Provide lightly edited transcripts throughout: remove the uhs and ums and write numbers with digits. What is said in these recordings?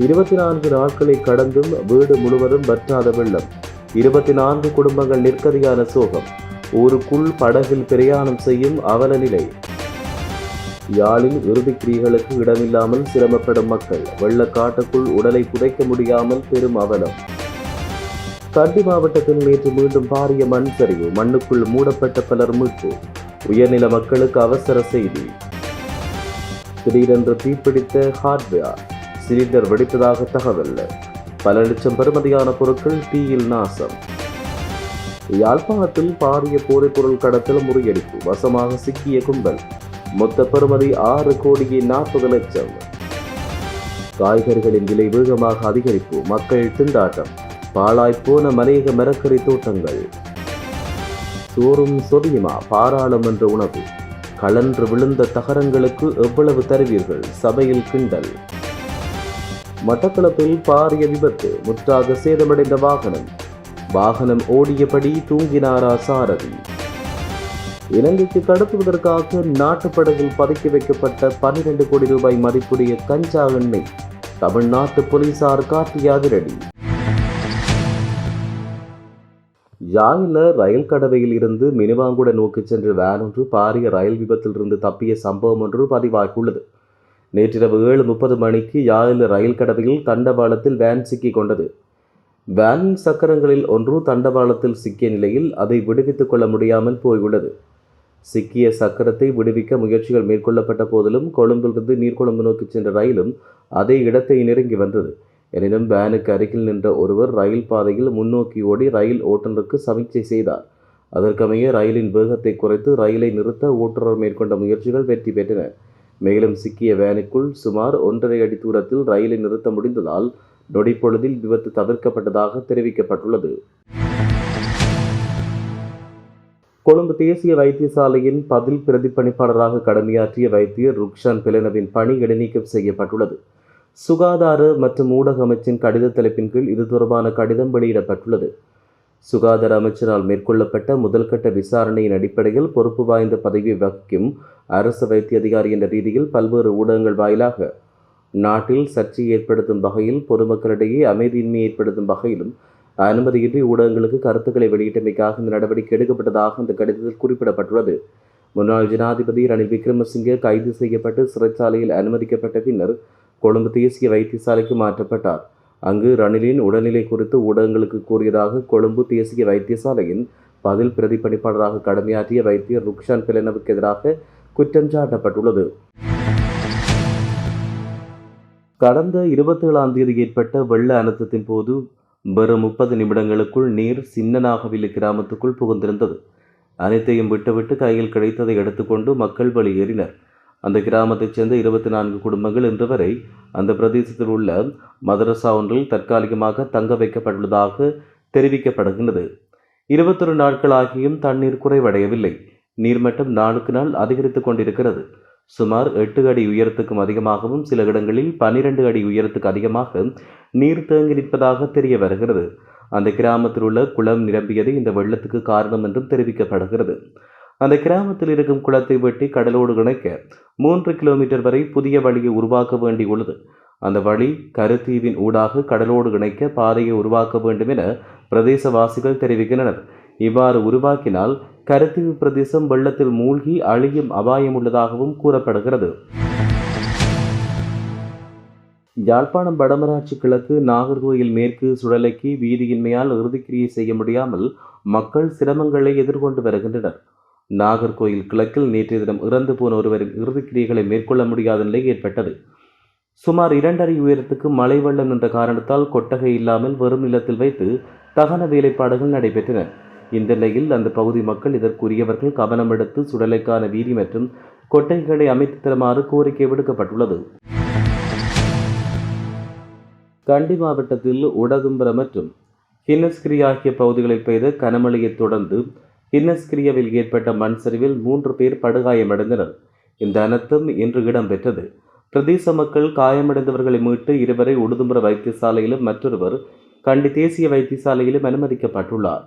24 நாட்களை கடந்தும் வீடு முழுவதும் வற்றாத வெள்ளம். 24 குடும்பங்கள் நிற்கதியான சோகம். ஊருக்குள் படகில் பிரயாணம் செய்யும் அவல நிலை. யாழில் இறுதிக்கிரியைகளுக்கு இடமில்லாமல் சிரமப்படும் மக்கள். வெள்ளக்காட்டுக்குள் உடலை புதைக்க முடியாமல் பெரும் அவலம். கண்டி மாவட்டத்தில் நேற்று மீண்டும் பாரிய மண் சரிவு. மண்ணுக்குள் மூடப்பட்ட பலர் மீட்பு. உயர்நில மக்களுக்கு அவசர செய்தி. திடீரென்று தீப்பிடித்த ஹார்ட்வேர். சிலிண்டர் வெடித்ததாக தகவல். பல லட்சம் பெறுமதியான பொருட்கள் தீயில் நாசம். யாழ்ப்பாணத்தில் பாரிய போதைப்பொருள் கடத்தல் முறியடிப்பு. வசமாக சிக்கிய கும்பல். மொத்த பெறுமதி 6,40,00,000. காய்கறிகளின் விலை வேகமாக அதிகரிப்பு. மக்கள் திண்டாட்டம். பாழாய்ப்போன மலையக மரக்கறி தோட்டங்கள். சோறும் சொதியுமா பாராளுமன்ற உணவு. கலன்று விழுந்த தகரங்களுக்கு எவ்வளவு தருவீர்கள்? சபையில் கிண்டல். மட்டக்களப்பில் பாரிய விபத்து. முற்றாக சேதமடைந்த வாகனம் ஓடியபடி தூங்கினாரா சாரதி. இலங்கைக்கு கடத்துவதற்காக நாட்டுப்படகில் பதுக்கி வைக்கப்பட்ட 12 கோடி ரூபாய் மதிப்புடைய கஞ்சா எண்ணெய் தமிழ்நாட்டு போலீசார் காட்டிய அதிரடி. யாழில் ரயில் கடவையில் இருந்து மினுவாங்குட நோக்கி சென்ற வேன் ஒன்று பாரிய ரயில் விபத்தில் இருந்து தப்பிய சம்பவம் ஒன்று பதிவாகியுள்ளது. நேற்றிரவு 7:30 மணிக்கு யாழில் ரயில் கடவையில் தண்டவாளத்தில் வேன் சிக்கிக் கொண்டது. வேனின் சக்கரங்களில் ஒன்று தண்டவாளத்தில் சிக்கிய நிலையில் அதை விடுவித்துக் கொள்ள முடியாமல் போயுள்ளது. சிக்கிய சக்கரத்தை விடுவிக்க முயற்சிகள் மேற்கொள்ளப்பட்ட போதிலும் கொழும்பிலிருந்து நீர்கொழும்பு நோக்கி சென்ற ரயிலும் அதே இடத்தை நெருங்கி வந்தது. எனினும் வேனுக்கு அருகில் நின்ற ஒருவர் ரயில் பாதையில் முன்னோக்கி ஓடி ரயில் ஓட்டுநருக்கு சமிக்சை செய்தார். அதற்கமைய ரயிலின் வேகத்தை குறைத்து ரயிலை நிறுத்த ஓட்டுநர் மேற்கொண்ட முயற்சிகள் வெற்றி பெற்றன. மேலும் சிக்கிய வேனுக்குள் சுமார் 1.5 அடி தூரத்தில் ரயிலை நிறுத்த முடிந்ததால் நொடிப்பொழுதில் விபத்து தவிர்க்கப்பட்டதாக தெரிவிக்கப்பட்டுள்ளது. கொழும்பு தேசிய வைத்தியசாலையின் பதில் பிரதிப்பணிப்பாளராக கடமையாற்றிய வைத்தியர் ருக்ஷான் பெலனவின் பணி இடைநீக்கம் செய்யப்பட்டுள்ளது. சுகாதார மற்றும் ஊடக அமைச்சின் கடித தலைப்பின் கீழ் இது தொடர்பான கடிதம் வெளியிடப்பட்டுள்ளது. சுகாதார அமைச்சரால் மேற்கொள்ளப்பட்ட முதல்கட்ட விசாரணையின் அடிப்படையில் பொறுப்பு வாய்ந்த பதவியை வகிக்கும் அரசு வைத்திய அதிகாரி என்ற ரீதியில் பல்வேறு ஊடகங்கள் வாயிலாக நாட்டில் சர்ச்சையை ஏற்படுத்தும் வகையில் பொதுமக்களிடையே அமைதியின்மையை ஏற்படுத்தும் வகையிலும் அனுமதியின்றி ஊடகங்களுக்கு கருத்துக்களை வெளியிட்டமைக்காக இந்த நடவடிக்கை எடுக்கப்பட்டதாக இந்த கடிதத்தில் குறிப்பிடப்பட்டுள்ளது. முன்னாள் ஜனாதிபதி ரணில் விக்ரமசிங்கே கைது செய்யப்பட்டு சிறைச்சாலையில் அனுமதிக்கப்பட்ட பின்னர் கொழும்பு தேசிய வைத்தியசாலைக்கு மாற்றப்பட்டார். அங்கு ரணிலின் உடல்நிலை குறித்து ஊடகங்களுக்கு கூறியதாக கொழும்பு தேசிய வைத்தியசாலையின் பதில் பிரதிப்பணிப்பாளராக கடமையாற்றிய வைத்தியர் ருக்ஷான் பெலனவுக்கு எதிராக குற்றம் சாட்டப்பட்டுள்ளது. கடந்த 27ஆம் தேதி ஏற்பட்ட வெள்ள அனர்த்தத்தின் போது வெறும் 30 நிமிடங்களுக்குள் நீர் சின்னநாகவில்லு கிராமத்துக்குள் புகுந்திருந்தது. அனைத்தையும் விட்டுவிட்டு கையில் கிடைத்ததை எடுத்துக்கொண்டு மக்கள் வெளியேறினர். அந்த கிராமத்தைச் சேர்ந்த 24 குடும்பங்கள் இன்று வரை அந்த பிரதேசத்தில் உள்ள மதரசா ஒன்றில் தற்காலிகமாக தங்க வைக்கப்பட்டுள்ளதாக தெரிவிக்கப்படுகின்றது. 21 நாட்களாகியும் தண்ணீர் குறைவடையவில்லை. நீர்மட்டம் நாளுக்கு நாள் அதிகரித்துக் கொண்டிருக்கிறது. சுமார் 8 அடி உயரத்துக்கும் அதிகமாகவும் சில இடங்களில் 12 அடி உயரத்துக்கு அதிகமாக நீர் தேங்கி நிற்பதாக தெரிய வருகிறது. அந்த கிராமத்தில் உள்ள குளம் நிரம்பியது இந்த வெள்ளத்துக்கு காரணம் என்றும் தெரிவிக்கப்படுகிறது. அந்த கிராமத்தில் இருக்கும் குளத்தை வெட்டி கடலோடு இணைக்க 3 கிலோமீட்டர் வரை புதிய வழியை உருவாக்க வேண்டியுள்ளது. அந்த வழி கருத்தீவின் ஊடாக கடலோடு இணைக்க பாதையை உருவாக்க வேண்டும் என பிரதேசவாசிகள் தெரிவிக்கின்றனர். இவ்வாறு உருவாக்கினால் கருத்தீவு பிரதேசம் வெள்ளத்தில் மூழ்கி அழியும் அபாயம் உள்ளதாகவும் கூறப்படுகிறது. யாழ்ப்பாணம் வடமராட்சி கிழக்கு நாகர்கோயில் மேற்கு சுடலைக்கு வீதியின்மையால் இறுதிக்கிரியை செய்ய முடியாமல் மக்கள் சிரமங்களை எதிர்கொண்டு வருகின்றனர். நாகர்கோயில் கிழக்கில் நேற்றைய தினம் இறந்து போன ஒருவரின் இறுதிக்கிரியைகளை மேற்கொள்ள முடியாத நிலை ஏற்பட்டது. சுமார் 2 அடி உயரத்துக்கு மழை வெள்ளம் என்ற காரணத்தால் கொட்டகை இல்லாமல் வெறும் நிலத்தில் வைத்து தகன வேலைப்பாடுகள் நடைபெற்றன. இந்த நிலையில் அந்த பகுதி மக்கள் இதற்குரியவர்கள் கவனம் எடுத்து சுடலைக்கான வீதி மற்றும் கொட்டகைகளை அமைத்து தருமாறு கோரிக்கை விடுக்கப்பட்டுள்ளது. கண்டி மாவட்டத்தில் உடதும்பர மற்றும் ஹின்னஸ்கிரி ஆகிய பகுதிகளில் பெய்த கனமழையை தொடர்ந்து ஹின்னஸ்கிரியாவில் ஏற்பட்ட மண் சரிவில் 3 பேர் படுகாயமடைந்தனர். இந்த அனர்த்தம் இன்று இடம்பெற்றது. பிரதேச மக்கள் காயமடைந்தவர்களை மீட்டு 2 உடுதும்பர வைத்தியசாலையிலும் மற்றொருவர் கண்டி தேசிய வைத்தியசாலையிலும் அனுமதிக்கப்பட்டுள்ளார்.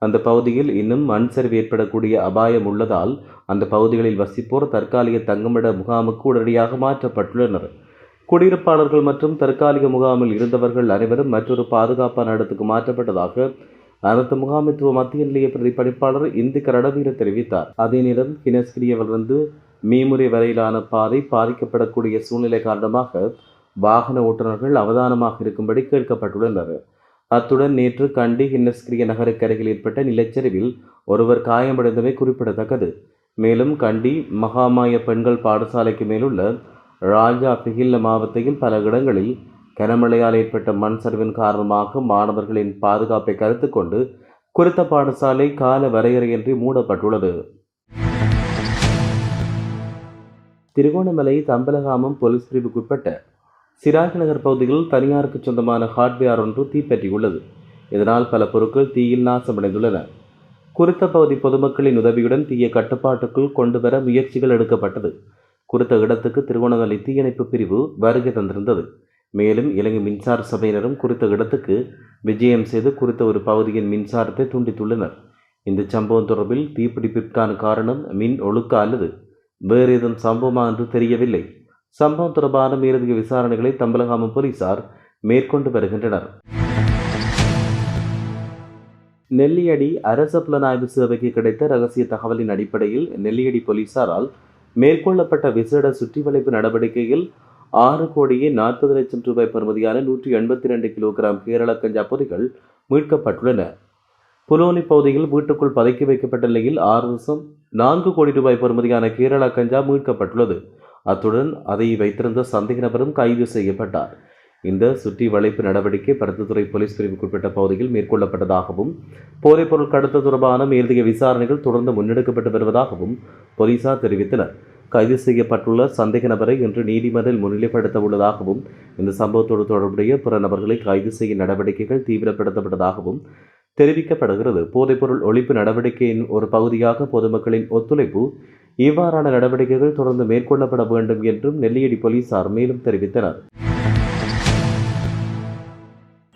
அந்த பகுதியில் இன்னும் மண் சரிவு ஏற்படக்கூடிய அபாயம் உள்ளதால் அந்த பகுதிகளில் வசிப்போர் தற்காலிக தங்குமிட முகாமுக்கு உடனடியாக மாற்றப்பட்டுள்ளனர். குடியிருப்பாளர்கள் மற்றும் தற்காலிக முகாமில் இருந்தவர்கள் அனைவரும் மற்றொரு பாதுகாப்பான இடத்துக்கு மாற்றப்பட்டதாக அனைத்து முகாமைத்துவ மத்திய நிலைய பிரதிபலிப்பாளர் இந்திக்க ரணவீர தெரிவித்தார். அதே நேரம் கினஸ்கிரியவிலிருந்து மீமுறை வரையிலான பாதை பாதிக்கப்படக்கூடிய சூழ்நிலை காரணமாக வாகன ஓட்டுநர்கள் அவதானமாக இருக்கும்படி கேட்கப்பட்டுள்ளனர். அத்துடன் நேற்று கண்டி கின்னஸ்கிரிய நகருக்கு அருகில் ஏற்பட்ட நிலச்சரிவில் ஒருவர் காயமடைந்தமை குறிப்பிடத்தக்கது. மேலும் கண்டி மகாமாய பெண்கள் பாடசாலைக்கு மேலுள்ள ராஜா பிகில்ல மாவட்டத்தில் பல இடங்களில் கனமழையால் ஏற்பட்ட மண் சரிவின் காரணமாக மாணவர்களின் பாதுகாப்பை கருத்தில் கொண்டு குறித்த பாடசாலை கால வரையறையின்றி மூடப்பட்டுள்ளது. திருகோணமலை தம்பலகாமம் போலீஸ் பிரிவுக்குட்பட்ட சிராஜ் நகர் பகுதியில் தனியாருக்கு சொந்தமான ஹார்ட்வேர் ஒன்று தீப்பற்றியுள்ளது. இதனால் பல பொருட்கள் தீயில் நாசமடைந்துள்ளன. குறித்த பகுதி பொதுமக்களின் உதவியுடன் தீய கட்டுப்பாட்டுக்குள் கொண்டுவர முயற்சிகள் எடுக்கப்பட்டது. குறித்த இடத்துக்கு திருகோணமலை தீயணைப்பு பிரிவு வருகை தந்திருந்தது. மேலும் இலங்கை மின்சார சபையினரும் குறித்த இடத்துக்கு விஜயம் செய்து குறித்த ஒரு பகுதியின் மின்சாரத்தை துண்டித்துள்ளனர். இந்த சம்பவம் தொடர்பில் தீப்பிடிப்பிற்கான காரணம் மின் ஒழுக்க அல்லது வேறு ஏதும் சம்பவமா என்று தெரியவில்லை. சம்பவம் தொடர்பான மேலதிக விசாரணைகளை தம்பலகாமம் போலீசார் மேற்கொண்டு வருகின்றனர். நெல்லியடி அரச புலனாய்வு சேவைக்கு கிடைத்த ரகசிய தகவலின் அடிப்படையில் நெல்லியடி போலீசாரால் மேற்கொள்ளப்பட்ட விசேட சுற்றிவளைப்பு நடவடிக்கையில் 6,40,00,000 ரூபாய் பெறுமதியான 182 கிலோகிராம் கேரள கஞ்சா பொதிகள் மீட்கப்பட்டுள்ளன. புலோனி பகுதியில் வீட்டுக்குள் பதுக்கி வைக்கப்பட்ட நிலையில் 6.4 கோடி ரூபாய் பெறுமதியான கேரளா கஞ்சா மீட்கப்பட்டுள்ளது. அத்துடன் அதை வைத்திருந்த சந்தேக நபரும் கைது செய்யப்பட்டார். இந்த சுற்றி வளைப்பு நடவடிக்கை பருத்தித்துறை போலீஸ் பிரிவுக்குட்பட்ட பகுதியில் மேற்கொள்ளப்பட்டதாகவும் போதைப்பொருள் கடத்தல் தொடர்பான மேலதிக விசாரணைகள் தொடர்ந்து முன்னெடுக்கப்பட்டு வருவதாகவும் போலீசார் தெரிவித்தனர். கைது செய்யப்பட்டுள்ள சந்தேக நபரை இன்று நீதிமன்றில் முன்னிலைப்படுத்த உள்ளதாகவும் இந்த சம்பவத்தோடு தொடர்புடைய பிற நபர்களை கைது செய்ய நடவடிக்கைகள் தீவிரப்படுத்தப்பட்டதாகவும் தெரிவிக்கப்படுகிறது. போதைப்பொருள் ஒழிப்பு நடவடிக்கையின் ஒரு பகுதியாக பொதுமக்களின் ஒத்துழைப்பு இவ்வாறான நடவடிக்கைகள் தொடர்ந்து மேற்கொள்ளப்பட வேண்டும் என்றும் நெல்லியடி போலீசார் மேலும் தெரிவித்தனர்.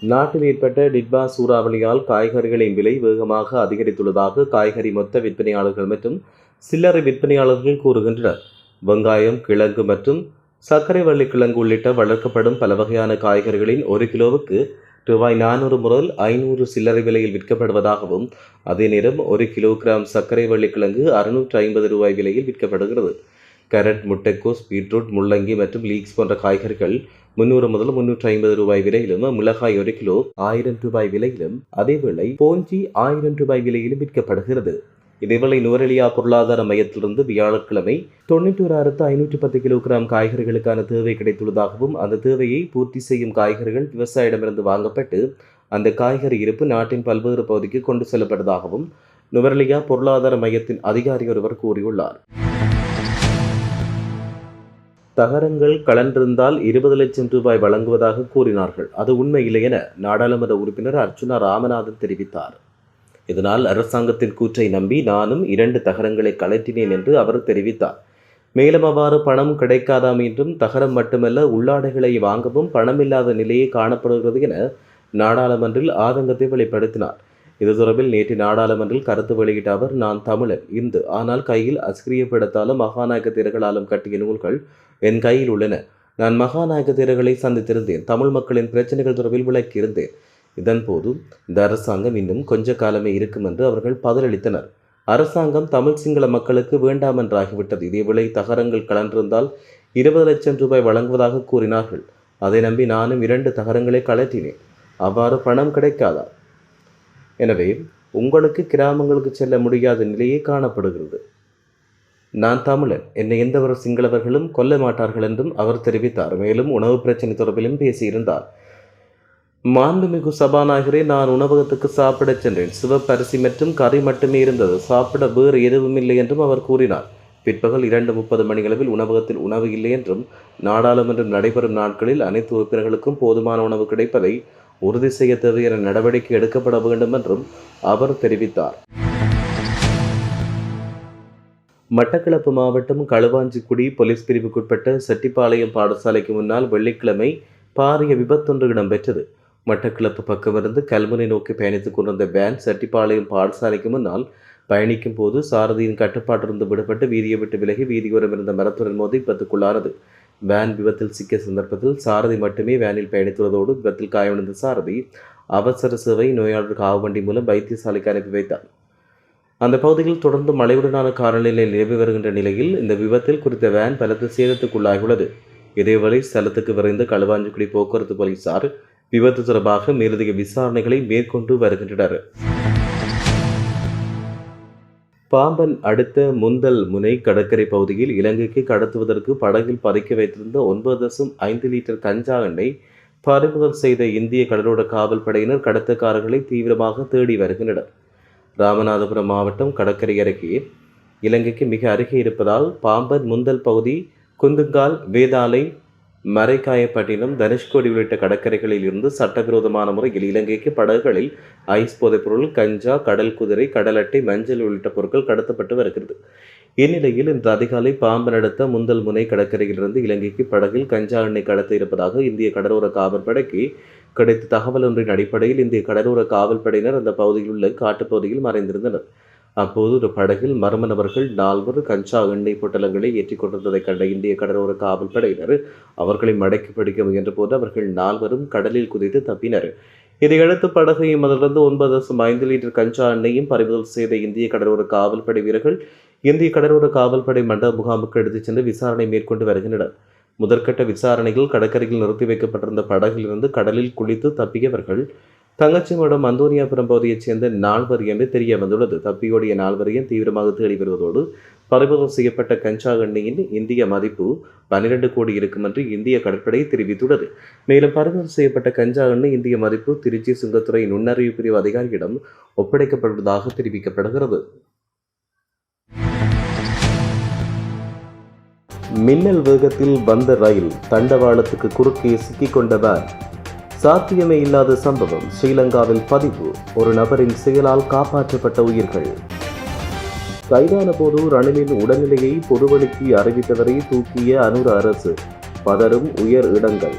நாட்டில் ஏற்பட்ட டிட்வா சூறாவளியால் காய்கறிகளின் விலை வேகமாக அதிகரித்துள்ளதாக காய்கறி மொத்த விற்பனையாளர்கள் மற்றும் சில்லறை விற்பனையாளர்கள் கூறுகின்றனர். வெங்காயம், கிழங்கு மற்றும் சர்க்கரை வள்ளி கிழங்கு உள்ளிட்ட வளர்க்கப்படும் பல வகையான காய்கறிகளின் 1 கிலோவுக்கு ரூபாய் 400 முதல் 500 சில்லறை விலையில் விற்கப்படுவதாகவும் அதே நேரம் 1 கிலோகிராம் சர்க்கரை வள்ளி கிழங்கு 650 ரூபாய் விலையில் விற்கப்படுகிறது. கேரட், முட்டைக்கோஸ், பீட்ரூட், முள்ளங்கி மற்றும் லீக்ஸ் போன்ற காய்கறிகள் 300 முதல் 350 ரூபாய் விலையிலும், மிளகாய் 1 கிலோ 1000 ரூபாய் விலையிலும், அதேவேளை போஞ்சி 1000 ரூபாய் விலையிலும் விற்கப்படுகிறது. இதேவேளை நுவரெலியா பொருளாதார மையத்திலிருந்து வியாழக்கிழமை 91,510 கிலோகிராம் காய்கறிகளுக்கான தேவை கிடைத்துள்ளதாகவும் அந்த தேவையை பூர்த்தி செய்யும் காய்கறிகள் விவசாயிடமிருந்து வாங்கப்பட்டு அந்த காய்கறி இருப்பு நாட்டின் பல்வேறு பகுதிக்கு கொண்டு செல்லப்பட்டதாகவும் நுவரெலியா பொருளாதார மையத்தின் அதிகாரி ஒருவர் கூறியுள்ளார். தகரங்கள் கலந்திருந்தால் 20 லட்சம் ரூபாய் வழங்குவதாக கூறினார்கள். அது உண்மையில்லை என நாடாளுமன்ற உறுப்பினர் அர்ச்சுனா ராமநாதன் தெரிவித்தார். இதனால் அரசாங்கத்தின் கூற்றை நம்பி நானும் 2 தகரங்களை கலட்டினேன் என்று அவர் தெரிவித்தார். மேலும் அவ்வாறு பணம் கிடைக்காதாம் என்றும் தகரம் மட்டுமல்ல உள்ளாடைகளை வாங்கவும் பணமில்லாத நிலையே காணப்படுகிறது என நாடாளுமன்றில் ஆதங்கத்தை வெளிப்படுத்தினார். இது தொடர்பில் நேற்று நாடாளுமன்றில் கருத்து வெளியிட்ட அவர், நான் தமிழன், இந்து, ஆனால் கையில் அஸ்கிரிய படத்தாலும் மகாநாயக தேரர்களாலும் கட்டிய நூல்கள் என் கையில் உள்ளன. நான் மகாநாயக தேரர்களை சந்தித்திருந்தேன். தமிழ் மக்களின் பிரச்சனைகள் தொடர்பில் விளக்கியிருந்தேன். இதன்போது இந்த அரசாங்கம் இன்னும் கொஞ்ச காலமே இருக்கும் என்று அவர்கள் பதிலளித்தனர். அரசாங்கம் தமிழ் சிங்கள மக்களுக்கு வேண்டாம் என்றாகிவிட்டது. இதேவேளை தகரங்கள் கலந்திருந்தால் 20 லட்சம் ரூபாய் வழங்குவதாக கூறினார்கள். அதை நம்பி நானும் 2 தகரங்களை கலட்டினேன். அவ்வாறு பணம் கிடைக்காதா? எனவே உங்களுக்கு கிராமங்களுக்கு செல்ல முடியாத நிலையே காணப்படுகிறது. நான் தமிழன், என்னை எந்தவொரு சிங்களவர்களும் கொல்ல மாட்டார்கள் என்றும் அவர் தெரிவித்தார். மேலும் உணவு பிரச்சனை தொடர்பிலும் பேசியிருந்தார். மாண்புமிகு சபாநாயகரே, நான் உணவகத்துக்கு சாப்பிட சென்றேன். சிவப்பரிசி மற்றும் கறி மட்டுமே இருந்தது. சாப்பிட வேறு எதுவும் இல்லை என்றும் அவர் கூறினார். பிற்பகல் 2:30 மணியளவில் உணவகத்தில் உணவு இல்லை என்றும் நாடாளுமன்றம் நடைபெறும் நாட்களில் அனைத்து உறுப்பினர்களுக்கும் போதுமான உணவு கிடைப்பதை உறுதி செய்ய தேவையான நடவடிக்கை எடுக்கப்பட வேண்டும் என்றும் அவர் தெரிவித்தார். மட்டக்களப்பு மாவட்டம் களுவாஞ்சிக்குடி போலீஸ் பிரிவுக்குட்பட்ட செட்டிப்பாளையம் பாடசாலைக்கு முன்னால் வெள்ளிக்கிழமை பாரிய விபத்தொன்று இடம்பெற்றது. மட்டக்களப்பு பக்கமிருந்து கல்முனை நோக்கி பயணித்துக் கொண்டிருந்த வேன் செட்டிப்பாளையம் பாடசாலைக்கு முன்னால் பயணிக்கும் போது சாரதியின் கட்டுப்பாட்டிலிருந்து விடுபட்டு வீதியை விட்டு விலகி வீதியோரம் இருந்த மரத்துடன் மோதி விபத்துக்குள்ளானது. வேன் விபத்தில் சிக்கிய சந்தர்ப்பத்தில் சாரதி மட்டுமே வேனில் பயணித்துள்ளதோடு விபத்தில் காயமடைந்த சாரதி அவசர சேவை நோயாளர் காவண்டி மூலம் வைத்தியசாலைக்கு அனுப்பி வைத்தார். அந்த பகுதியில் தொடர்ந்து மழையுடனான காலநிலை நிலவி வருகின்ற நிலையில் இந்த விபத்தில் குறித்த வேன் பலத்த சேதத்துக்குள்ளாகியுள்ளது. இதேவேளை ஸ்தலத்துக்கு விரைந்த களுவாஞ்சிக்குடி போக்குவரத்து போலீசார் விபத்து தொடர்பாக மேலதிக விசாரணைகளை மேற்கொண்டு வருகின்றனர். பாம்பன் அடுத்த முந்தல் முனை கடற்கரை பகுதியில் இலங்கைக்கு கடத்துவதற்கு படகில் பதுக்கி வைத்திருந்த 9.5 லிட்டர் கஞ்சா எண்ணெய் பறிமுதல் செய்த இந்திய கடலோர காவல் படையினர் கடத்தக்காரர்களை தீவிரமாக தேடி வருகின்றனர். ராமநாதபுரம் மாவட்டம் கடற்கரை அருகே இலங்கைக்கு மிக அருகே இருப்பதால் பாம்பன் முந்தல் பகுதி, குந்துங்கால், வேதாலை, மரைக்காயப்பட்டினம், தனுஷ்கோடி உள்ளிட்ட கடற்கரைகளில் இருந்து சட்டவிரோதமான முறையில் இலங்கைக்கு படகுகளில் ஐஸ் போதைப்பொருள், கஞ்சா, கடல் குதிரை, கடல் அட்டை, மஞ்சள் உள்ளிட்ட பொருட்கள் கடத்தப்பட்டு வருகிறது. இந்நிலையில் இன்று அதிகாலை பாம்பன் அடுத்த முந்தல் முனை கடற்கரையிலிருந்து இலங்கைக்கு படகில் கஞ்சா எண்ணெய் கடத்த இருப்பதாக இந்திய கடலோர காவல்படைக்கு கிடைத்த தகவல் ஒன்றின் அடிப்படையில் இந்திய கடலோர காவல்படையினர் அந்த பகுதியில் உள்ள காட்டுப்பகுதியில் மறைந்திருந்தனர். அப்போது ஒரு படகில் மர்ம நபர்கள் 4 கஞ்சா எண்ணெய் பொட்டலங்களை ஏற்றிக் கொண்டிருந்ததை கண்ட இந்திய கடலோர காவல் படையினர் அவர்களை மடக்கி பிடிக்க முயன்ற போது அவர்கள் 4 கடலில் குதித்து தப்பினர். இதையடுத்து படகையும் அதிலிருந்து 9.5 லிட்டர் கஞ்சா எண்ணெயும் பறிமுதல் செய்த இந்திய கடலோர காவல்படை வீரர்கள் இந்திய கடலோர காவல்படை மண்டல முகாமுக்கு எடுத்துச் சென்று விசாரணை மேற்கொண்டு வருகின்றனர். முதற்கட்ட விசாரணையில் கடற்கரையில் நிறுத்தி வைக்கப்பட்டிருந்த படகிலிருந்து கடலில் குளித்து தப்பியவர்கள் தங்கச்சிமடம் அந்தோனியாபுரம் பகுதியைச் சேர்ந்த 4 என்று தெரிய வந்துள்ளது. தப்பியோடிய 4 தீவிரமாக தேடி வருவதோடு பறிமுதல் செய்யப்பட்ட கஞ்சா எண்ணெயின் இந்திய மதிப்பு 12 கோடி இருக்கும் என்று இந்திய கடற்படை தெரிவித்துள்ளது. மேலும் பறிமுதல் செய்யப்பட்ட கஞ்சா எண்ணெய் இந்திய மதிப்பு திருச்சி சுங்கத்துறை நுண்ணறிவு பிரிவு அதிகாரியிடம் ஒப்படைக்கப்பட்டுள்ளதாக தெரிவிக்கப்படுகிறது. மின்னல் வேகத்தில் வந்த ரயில் தண்டவாளத்துக்கு குறுக்கே சிக்கிக்கொண்ட வேன். சாத்தியமே இல்லாத சம்பவம் ஸ்ரீலங்காவில் பதிவு. ஒரு நபரின் செயலால் காப்பாற்றப்பட்ட உயிர்கள். கைதான போது ரணிலின் உடல்நிலையை பொதுவெளிக்கு அறிவித்தவரை தூக்கிய அனுர அரசு. பதறும் உயர் இடங்கள்.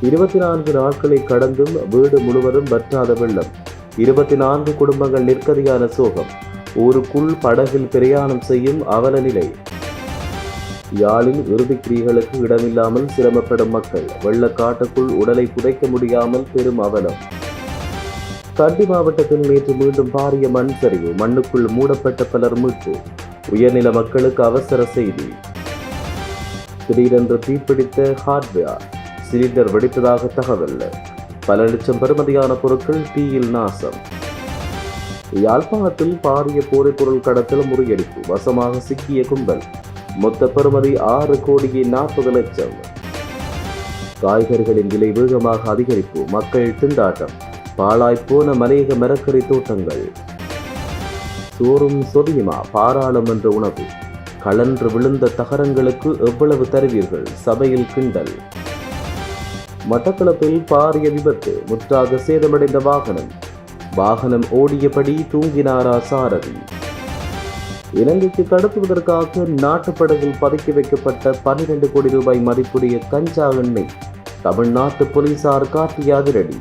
24 நாட்களை கடந்தும் வீடு முழுவதும் வற்றாத வெள்ளம். 24 குடும்பங்கள் நிற்கதியான சோகம். ஊருக்குள் படகில் பிரயாணம் செய்யும் அவல நிலை. யாழில் இறுதிக்கிரிகளுக்கு இடமில்லாமல் சிரமப்படும் மக்கள். வெள்ளக்காட்டுக்குள் உடலை புதைக்க முடியாமல் பெரும் அவலம். கண்டி மாவட்டத்தில் நேற்று மீண்டும் பாரிய மண் சரிவு. மண்ணுக்குள் மூடப்பட்ட பலர் மீட்பு. உயர்நில மக்களுக்கு அவசர செய்தி. திடீரென்று தீப்பிடித்த ஹார்ட்வேர். சிலிண்டர் வெடித்ததாக தகவல். பல லட்சம் பெறுமதியான பொருட்கள் தீயில் நாசம். யாழ்ப்பாணத்தில் பாரிய போதைப்பொருள் கடத்தல் முறியடிப்பு. வசமாக சிக்கிய கும்பல். மொத்த பெறுமதி 6 கோடியே 40 லட்சம். காய்கறிகளின் விலை வேகமாக அதிகரிப்பு. மக்கள் திண்டாட்டம். பாழாய்ப்போன மலையக மரக்கறி தோட்டங்கள். சோறும் சொதியுமா பாராளுமன்ற உணவு. கலன்று விழுந்த தகரங்களுக்கு எவ்வளவு தருவீர்கள்? சபையில் கிண்டல். மட்டக்களப்பில் பாரிய விபத்து. முற்றாக சேதமடைந்த வாகனம் ஓடியபடி தூங்கினாரா சாரதி. இலங்கைக்கு கடத்துவதற்காக நாட்டுப்படகில் பதுக்கி வைக்கப்பட்ட 12 கோடி ரூபாய் மதிப்புடைய கஞ்சா எண்ணெய் தமிழ்நாட்டு போலீசார் காட்டிய அதிரடி.